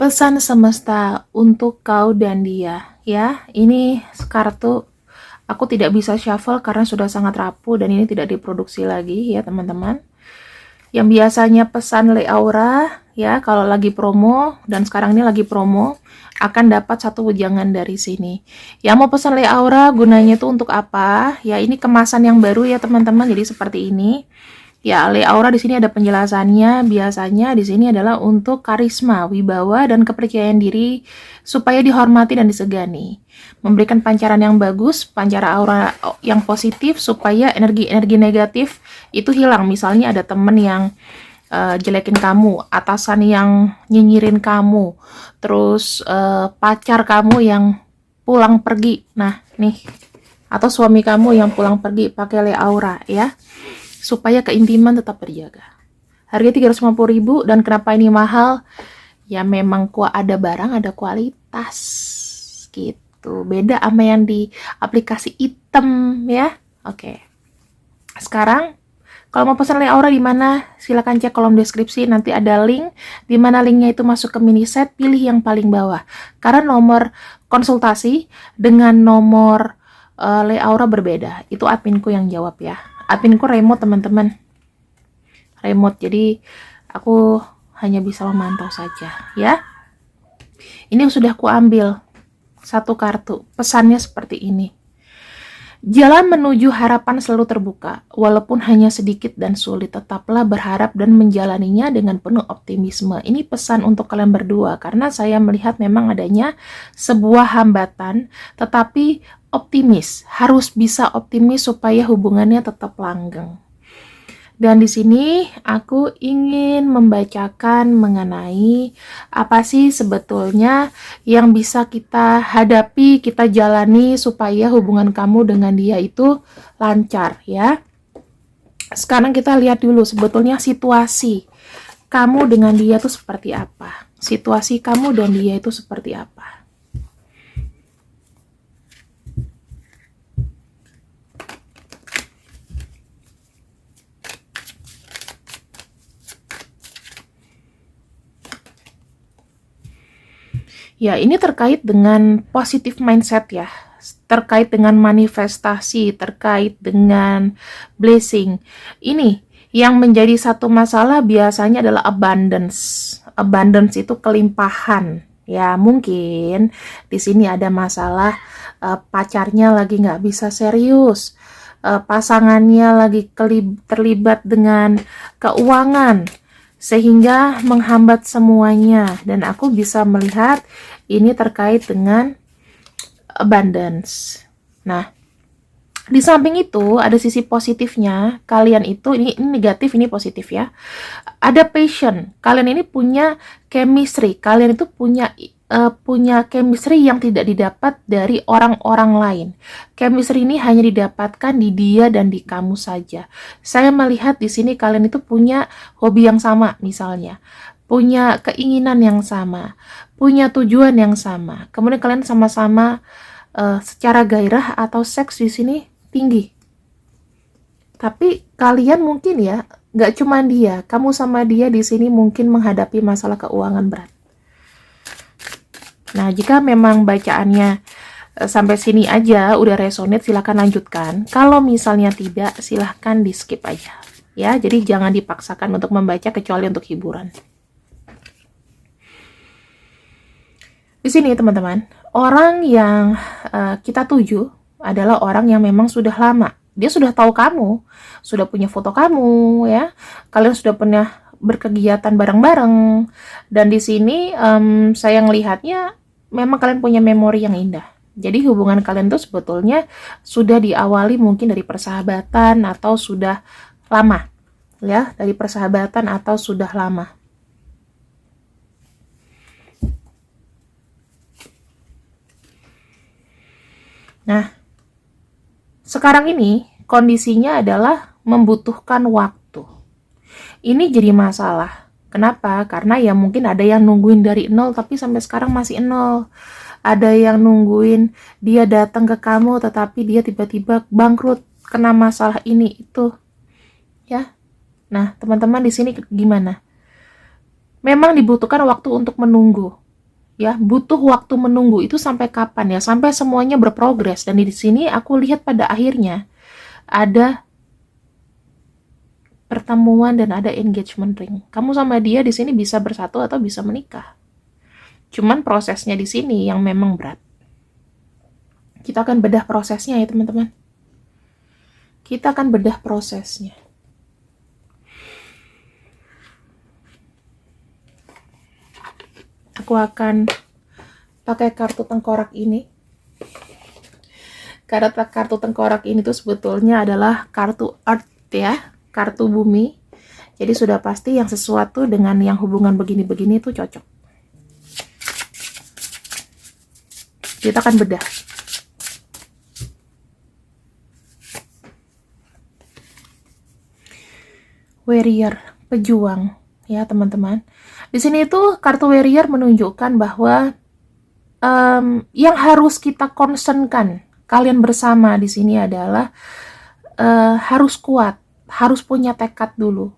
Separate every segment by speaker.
Speaker 1: Pesan semesta untuk kau dan dia, ya. Ini kartu aku tidak bisa shuffle karena sudah sangat rapuh dan ini tidak diproduksi lagi ya, teman-teman. Yang biasanya pesan Le Aura, ya, kalau lagi promo dan sekarang ini lagi promo, akan dapat satu wejangan dari sini. Yang mau pesan Le Aura gunanya itu untuk apa? Ya, ini kemasan yang baru ya, teman-teman. Jadi seperti ini. Ya, Le Aura di sini ada penjelasannya. Biasanya di sini adalah untuk karisma, wibawa, dan kepercayaan diri supaya dihormati dan disegani. Memberikan pancaran yang bagus, pancara aura yang positif supaya energi-energi negatif itu hilang. Misalnya ada temen yang jelekin kamu, atasan yang nyinyirin kamu, terus pacar kamu yang pulang pergi. Nah, nih, atau suami kamu yang pulang pergi pakai Le Aura ya, supaya keintiman tetap terjaga. Harganya 350.000 dan kenapa ini mahal? Ya memang ada barang, ada kualitas gitu. Beda sama yang di aplikasi item ya. Oke. Sekarang kalau mau pesan Le Aura di mana? Silakan cek kolom deskripsi, nanti ada link di mana linknya itu masuk ke mini set, pilih yang paling bawah. Karena nomor konsultasi dengan nomor Le Aura berbeda. Itu adminku yang jawab ya. Adminku remote, teman-teman. Remote, jadi aku hanya bisa memantau saja ya. Ini sudah kuambil satu kartu. Pesannya seperti ini. Jalan menuju harapan selalu terbuka, walaupun hanya sedikit dan sulit, tetaplah berharap dan menjalaninya dengan penuh optimisme. Ini pesan untuk kalian berdua, karena saya melihat memang adanya sebuah hambatan, tetapi optimis, harus bisa optimis supaya hubungannya tetap langgeng. Dan di sini aku ingin membacakan mengenai apa sih sebetulnya yang bisa kita hadapi, kita jalani supaya hubungan kamu dengan dia itu lancar ya. Sekarang kita lihat dulu sebetulnya situasi kamu dengan dia itu seperti apa. Situasi kamu dan dia itu seperti apa. Ya, ini terkait dengan positive mindset ya, terkait dengan manifestasi, terkait dengan blessing. Ini yang menjadi satu masalah biasanya adalah abundance. Abundance itu kelimpahan. Ya, mungkin di sini ada masalah pacarnya lagi nggak bisa serius, pasangannya lagi terlibat dengan keuangan, sehingga menghambat semuanya. Dan aku bisa melihat ini terkait dengan abundance. Nah, di samping itu ada sisi positifnya. Kalian itu, ini negatif, ini positif ya. Ada passion. Kalian ini punya chemistry. Kalian itu punya chemistry yang tidak didapat dari orang-orang lain. Chemistry ini hanya didapatkan di dia dan di kamu saja. Saya melihat di sini kalian itu punya hobi yang sama misalnya, punya keinginan yang sama, punya tujuan yang sama. Kemudian kalian sama-sama secara gairah atau seks di sini tinggi. Tapi kalian mungkin ya, nggak cuma dia, kamu sama dia di sini mungkin menghadapi masalah keuangan berat. Nah, jika memang bacaannya sampai sini aja udah resonate, silahkan lanjutkan. Kalau misalnya tidak, silahkan di skip aja. Ya, jadi jangan dipaksakan untuk membaca kecuali untuk hiburan. Di sini teman-teman, orang yang kita tuju adalah orang yang memang sudah lama. Dia sudah tahu kamu, sudah punya foto kamu, ya. Kalian sudah pernah berkegiatan bareng-bareng. Dan di sini saya ngelihatnya memang kalian punya memori yang indah. Jadi hubungan kalian tuh sebetulnya sudah diawali mungkin dari persahabatan atau sudah lama. Ya, dari persahabatan atau sudah lama. Nah, sekarang ini kondisinya adalah membutuhkan waktu. Ini jadi masalah. Kenapa? Karena ya mungkin ada yang nungguin dari nol tapi sampai sekarang masih nol. Ada yang nungguin dia datang ke kamu tetapi dia tiba-tiba bangkrut, kena masalah ini itu. Ya. Nah, teman-teman di sini gimana? Memang dibutuhkan waktu untuk menunggu. Ya, butuh waktu menunggu itu sampai kapan ya? Sampai semuanya berprogres. Dan di sini aku lihat pada akhirnya ada pertemuan dan ada engagement ring. Kamu sama dia di sini bisa bersatu atau bisa menikah. Cuman prosesnya di sini yang memang berat. Kita akan bedah prosesnya ya teman-teman. Kita akan bedah prosesnya. Aku akan pakai kartu tengkorak ini. Kartu tengkorak ini tuh sebetulnya adalah kartu Earth ya, kartu bumi. Jadi sudah pasti yang sesuatu dengan yang hubungan begini-begini itu cocok. Kita akan bedah. Warrior, pejuang ya teman-teman. Di sini itu kartu warrior menunjukkan bahwa yang harus kita concernkan kalian bersama di sini adalah harus kuat, harus punya tekad dulu.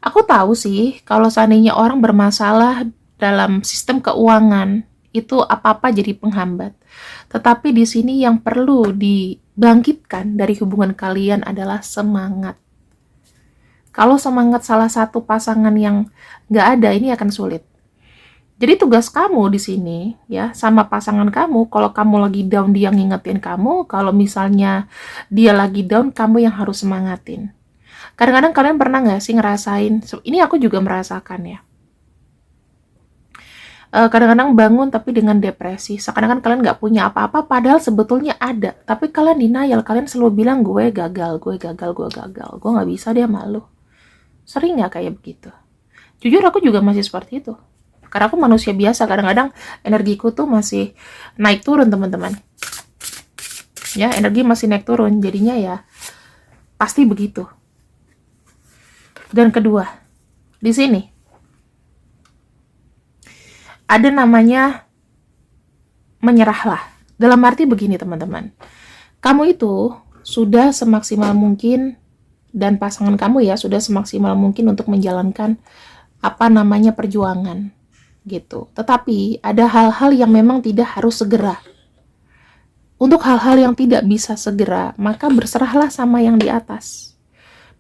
Speaker 1: Aku tahu sih kalau seandainya orang bermasalah dalam sistem keuangan itu apa-apa jadi penghambat. Tetapi di sini yang perlu dibangkitkan dari hubungan kalian adalah semangat. Kalau semangat salah satu pasangan yang nggak ada, ini akan sulit. Jadi tugas kamu di sini ya sama pasangan kamu, kalau kamu lagi down dia ngingetin kamu, kalau misalnya dia lagi down kamu yang harus semangatin. Kadang-kadang kalian pernah nggak sih ngerasain? Ini aku juga merasakan ya. Kadang-kadang bangun tapi dengan depresi, seakan-akan kalian nggak punya apa-apa, padahal sebetulnya ada. Tapi kalian denial, kalian selalu bilang gue gagal, gue nggak bisa dia malu. Sering nggak kayak begitu? Jujur aku juga masih seperti itu. Karena aku manusia biasa, kadang-kadang energiku tuh masih naik turun teman-teman. Ya, energi masih naik turun, jadinya ya pasti begitu. Dan kedua, di sini ada namanya menyerahlah. Dalam arti begini teman-teman, kamu itu sudah semaksimal mungkin dan pasangan kamu ya sudah semaksimal mungkin untuk menjalankan apa namanya perjuangan gitu. Tetapi ada hal-hal yang memang tidak harus segera. Untuk hal-hal yang tidak bisa segera, maka berserahlah sama yang di atas.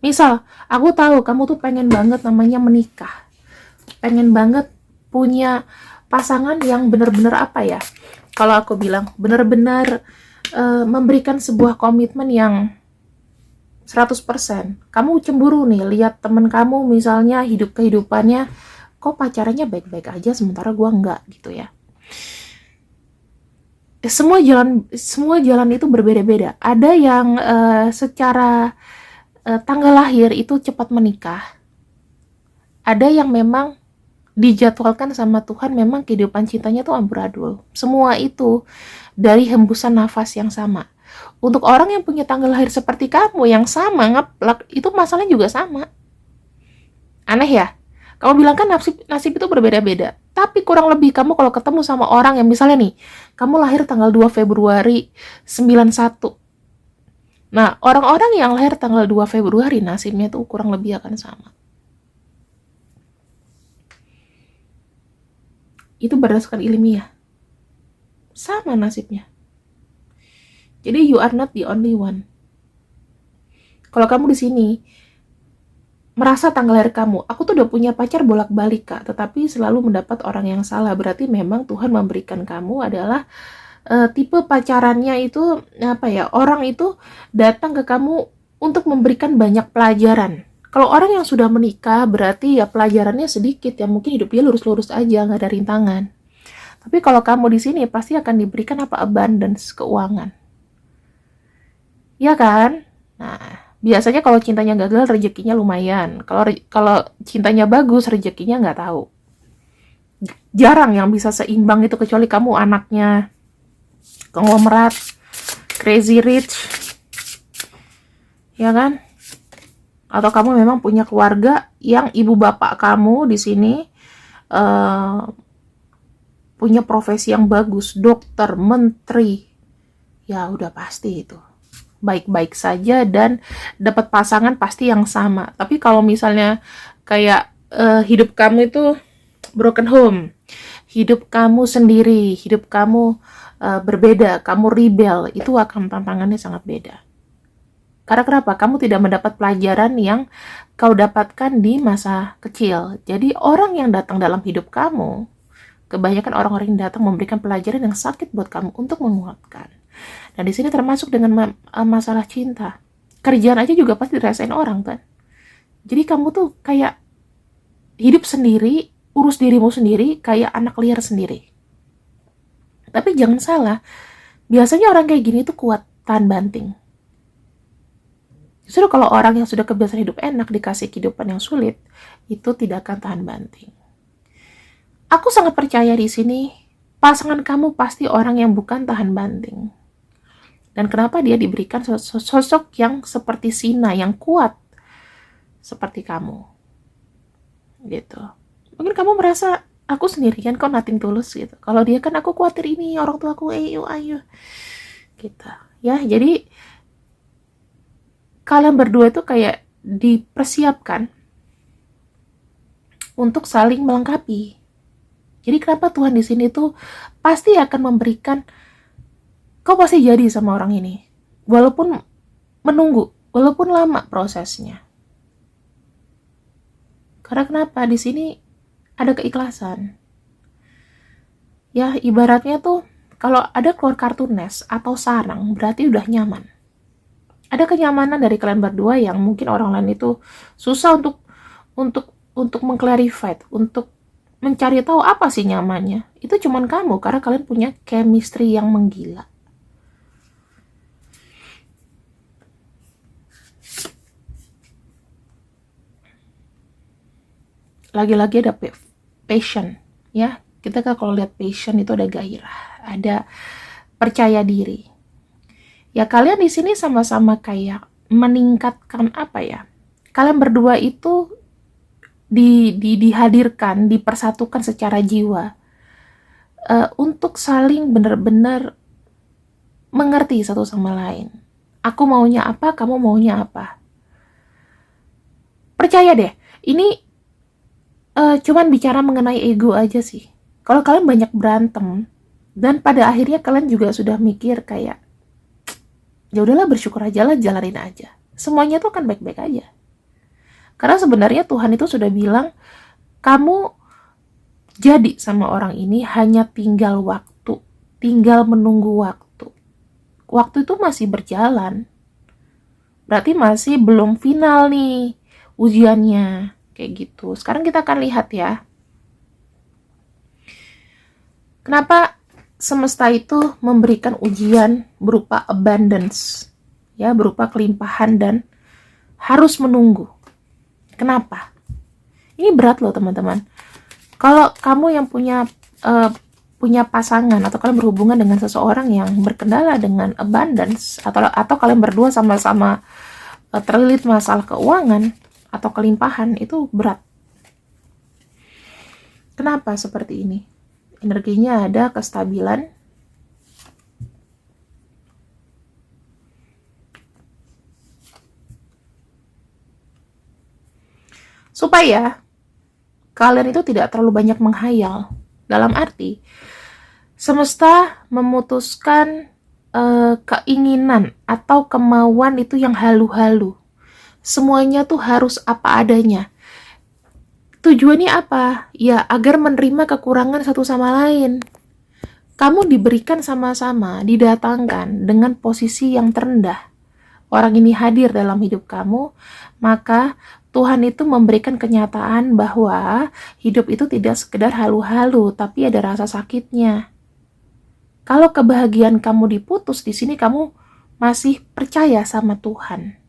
Speaker 1: Misal, aku tahu kamu tuh pengen banget namanya menikah. Pengen banget punya pasangan yang benar-benar apa ya? Kalau aku bilang, benar-benar memberikan sebuah komitmen yang 100%. Kamu cemburu nih, lihat temen kamu misalnya kehidupannya, kok pacarannya baik-baik aja sementara gua enggak gitu ya. Semua jalan itu berbeda-beda. Ada yang secara tanggal lahir itu cepat menikah. Ada yang memang dijadwalkan sama Tuhan, memang kehidupan cintanya tuh amburadul. Semua itu dari hembusan nafas yang sama. Untuk orang yang punya tanggal lahir seperti kamu yang sama ngeplak, itu masalahnya juga sama. Aneh ya? Kamu bilang kan nasib itu berbeda-beda. Tapi kurang lebih kamu kalau ketemu sama orang yang misalnya nih, kamu lahir tanggal 2 Februari 91. Nah, orang-orang yang lahir tanggal 2 Februari nasibnya tuh kurang lebih akan sama. Itu berdasarkan ilmiah. Sama nasibnya. Jadi you are not the only one. Kalau kamu di sini merasa tanggal lahir kamu, aku tuh udah punya pacar bolak-balik kak, tetapi selalu mendapat orang yang salah, berarti memang Tuhan memberikan kamu adalah tipe pacarannya itu apa ya? Orang itu datang ke kamu untuk memberikan banyak pelajaran. Kalau orang yang sudah menikah berarti ya pelajarannya sedikit ya, mungkin hidup dia lurus-lurus aja, nggak ada rintangan. Tapi kalau kamu di sini pasti akan diberikan apa abundance keuangan. Ya kan? Nah, biasanya kalau cintanya gagal rezekinya lumayan. Kalau cintanya bagus rezekinya nggak tahu. Jarang yang bisa seimbang itu kecuali kamu anaknya konglomerat, crazy rich. Ya kan? Atau kamu memang punya keluarga yang ibu bapak kamu di sini punya profesi yang bagus, dokter, menteri. Ya udah pasti itu. Baik-baik saja dan dapat pasangan pasti yang sama. Tapi kalau misalnya kayak hidup kamu itu broken home, hidup kamu sendiri, hidup kamu berbeda, kamu rebel, itu akan tantangannya sangat beda. Karena kenapa? Kamu tidak mendapat pelajaran yang kau dapatkan di masa kecil. Jadi orang yang datang dalam hidup kamu, kebanyakan orang-orang yang datang memberikan pelajaran yang sakit buat kamu untuk menguatkan. Dan di sini termasuk dengan masalah cinta. Kerjaan aja juga pasti dirasain orang kan. Jadi kamu tuh kayak hidup sendiri, urus dirimu sendiri, kayak anak liar sendiri. Tapi jangan salah, biasanya orang kayak gini tuh kuat tahan banting. Justru kalau orang yang sudah kebiasaan hidup enak dikasih kehidupan yang sulit, itu tidak akan tahan banting. Aku sangat percaya di sini, pasangan kamu pasti orang yang bukan tahan banting. Dan kenapa dia diberikan sosok yang seperti Sina, yang kuat seperti kamu. Gitu. Mungkin kamu merasa, aku sendirian kok nothing tulus gitu. Kalau dia kan aku khawatir ini, orang tua aku, ayo. Gitu. Ya, jadi kalian berdua itu kayak dipersiapkan untuk saling melengkapi. Jadi kenapa Tuhan di sini tuh pasti akan memberikan, kau pasti jadi sama orang ini, walaupun menunggu, walaupun lama prosesnya. Karena kenapa? Di sini ada keikhlasan. Ya, ibaratnya tuh kalau ada keluar kartu nes atau sarang, berarti udah nyaman. Ada kenyamanan dari kalian berdua yang mungkin orang lain itu susah untuk mengclarify, untuk mencari tahu apa sih nyamannya. Itu cuman kamu, karena kalian punya chemistry yang menggila. Lagi-lagi ada passion, ya. Kita kan kalau lihat passion itu ada gairah, ada percaya diri. Ya kalian di sini sama-sama kayak meningkatkan apa ya? Kalian berdua itu dihadirkan, dipersatukan secara jiwa untuk saling benar-benar mengerti satu sama lain. Aku maunya apa, kamu maunya apa. Percaya deh, ini cuman bicara mengenai ego aja sih. Kalau kalian banyak berantem, dan pada akhirnya kalian juga sudah mikir kayak, ya udahlah bersyukur aja lah, jalanin aja. Semuanya tuh akan baik-baik aja. Karena sebenarnya Tuhan itu sudah bilang, kamu jadi sama orang ini hanya tinggal waktu, tinggal menunggu waktu. Waktu itu masih berjalan. Berarti masih belum final nih ujiannya. Kayak gitu. Sekarang kita akan lihat ya. Kenapa semesta itu memberikan ujian berupa abundance, ya, berupa kelimpahan dan harus menunggu. Kenapa? Ini berat loh teman-teman. Kalau kamu yang punya pasangan atau kalian berhubungan dengan seseorang yang berkendala dengan abundance, atau kalian berdua sama-sama terlilit masalah keuangan atau kelimpahan, itu berat. Kenapa seperti ini? Energinya ada kestabilan, supaya kalian itu tidak terlalu banyak menghayal. Dalam arti, semesta memutuskan keinginan atau kemauan itu yang halu-halu. Semuanya tuh harus apa adanya. Tujuannya apa? Ya, agar menerima kekurangan satu sama lain. Kamu diberikan sama-sama, didatangkan dengan posisi yang terendah. Orang ini hadir dalam hidup kamu, maka Tuhan itu memberikan kenyataan bahwa hidup itu tidak sekedar halu-halu, tapi ada rasa sakitnya. Kalau kebahagiaan kamu diputus, di sini kamu masih percaya sama Tuhan.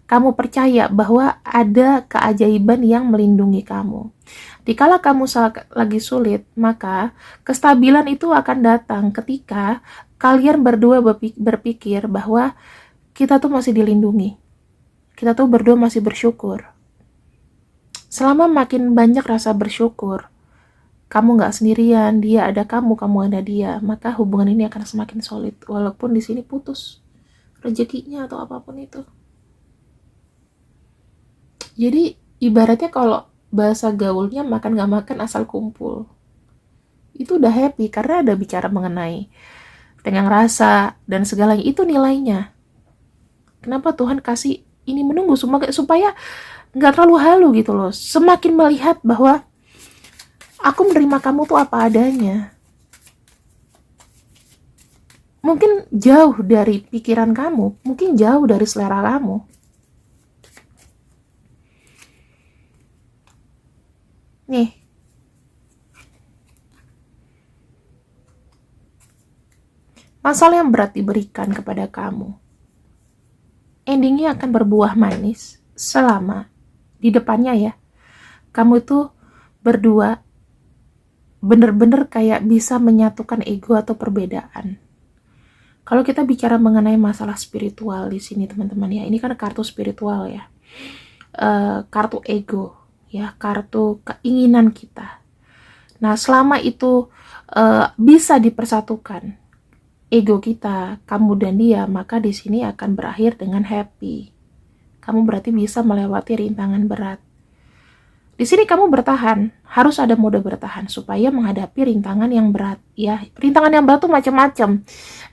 Speaker 1: Kamu percaya bahwa ada keajaiban yang melindungi kamu. Dikala kamu lagi sulit, maka kestabilan itu akan datang ketika kalian berdua berpikir bahwa kita tuh masih dilindungi. Kita tuh berdua masih bersyukur. Selama makin banyak rasa bersyukur, kamu gak sendirian, dia ada kamu ada dia, maka hubungan ini akan semakin solid. Walaupun di sini putus rezekinya atau apapun itu. Jadi ibaratnya kalau bahasa gaulnya makan gak makan asal kumpul. itu udah happy karena ada bicara mengenai tenggang rasa dan segalanya, itu nilainya. Kenapa Tuhan kasih ini menunggu supaya nggak terlalu halu gitu loh. Semakin melihat bahwa aku menerima kamu tuh apa adanya. Mungkin jauh dari pikiran kamu, mungkin jauh dari selera kamu. Nih, masalah yang berat diberikan kepada kamu, endingnya akan berbuah manis selama di depannya ya, kamu itu berdua bener-bener kayak bisa menyatukan ego atau perbedaan. Kalau kita bicara mengenai masalah spiritual di sini teman-teman ya, ini kan kartu spiritual ya, kartu ego ya, kartu keinginan kita. Nah selama itu bisa dipersatukan ego kita, kamu dan dia, maka di sini akan berakhir dengan happy. Kamu berarti bisa melewati rintangan berat. Di sini kamu bertahan, harus ada mode bertahan supaya menghadapi rintangan yang berat ya. Rintangan yang berat tuh macam-macam.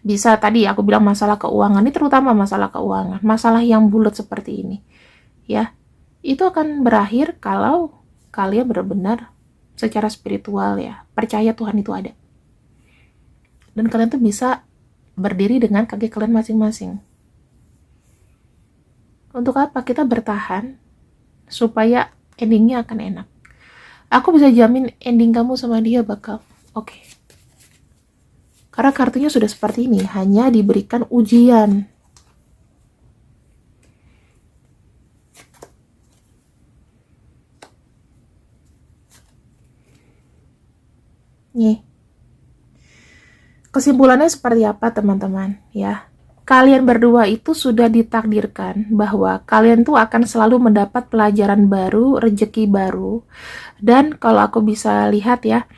Speaker 1: Bisa tadi aku bilang masalah keuangan, ini terutama masalah keuangan, masalah yang bulat seperti ini. Ya. Itu akan berakhir kalau kalian benar-benar secara spiritual ya, percaya Tuhan itu ada. Dan kalian tuh bisa berdiri dengan kaki kalian masing-masing. Untuk apa kita bertahan? Supaya endingnya akan enak. Aku bisa jamin ending kamu sama dia bakal oke. Karena kartunya sudah seperti ini, hanya diberikan ujian. Nih. Kesimpulannya seperti apa teman-teman ya? Kalian berdua itu sudah ditakdirkan bahwa kalian tuh akan selalu mendapat pelajaran baru, rezeki baru. Dan kalau aku bisa lihat ya,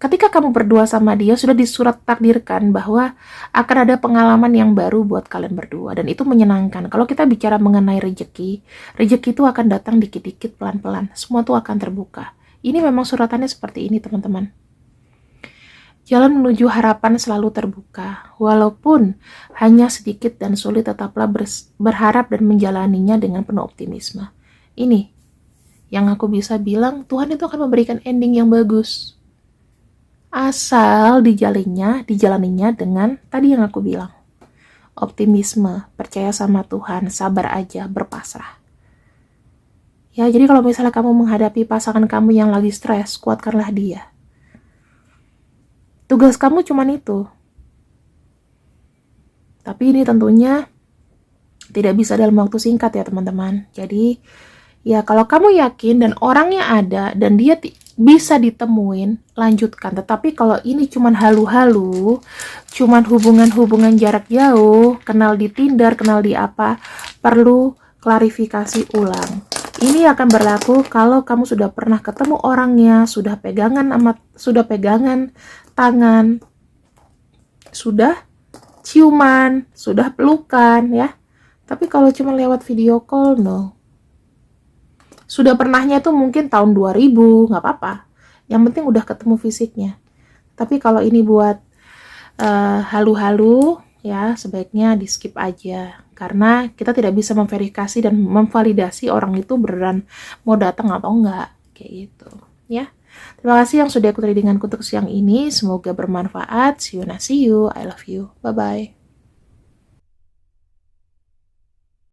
Speaker 1: ketika kamu berdua sama dia sudah disurat takdirkan bahwa akan ada pengalaman yang baru buat kalian berdua. Dan itu menyenangkan. Kalau kita bicara mengenai rezeki, rezeki itu akan datang dikit-dikit pelan-pelan. Semua tuh akan terbuka. Ini memang suratannya seperti ini teman-teman. Jalan menuju harapan selalu terbuka, walaupun hanya sedikit dan sulit, tetaplah berharap dan menjalaninya dengan penuh optimisme. Ini yang aku bisa bilang, Tuhan itu akan memberikan ending yang bagus. Asal dijalaninya dengan tadi yang aku bilang. Optimisme, percaya sama Tuhan, sabar aja, berpasrah. Ya, jadi kalau misalnya kamu menghadapi pasangan kamu yang lagi stres, kuatkanlah dia. Tugas kamu cuma itu. Tapi ini tentunya tidak bisa dalam waktu singkat ya teman-teman. Jadi ya kalau kamu yakin dan orangnya ada dan dia bisa ditemuin, lanjutkan. Tetapi kalau ini cuma halu-halu, cuma hubungan-hubungan jarak jauh, kenal di Tinder, kenal di apa, perlu klarifikasi ulang. Ini akan berlaku kalau kamu sudah pernah ketemu orangnya, sudah pegangan tangan, sudah ciuman, sudah pelukan ya. Tapi kalau cuma lewat video call, no. Sudah pernahnya tuh mungkin tahun 2000, nggak apa-apa. Yang penting udah ketemu fisiknya. Tapi kalau ini buat halu-halu, ya sebaiknya di skip aja. Karena kita tidak bisa memverifikasi dan memvalidasi orang itu beneran mau datang atau enggak. Kayak gitu, ya. Terima kasih yang sudah ikuti dengan untuk siang ini. Semoga bermanfaat. See you, I love you. Bye-bye.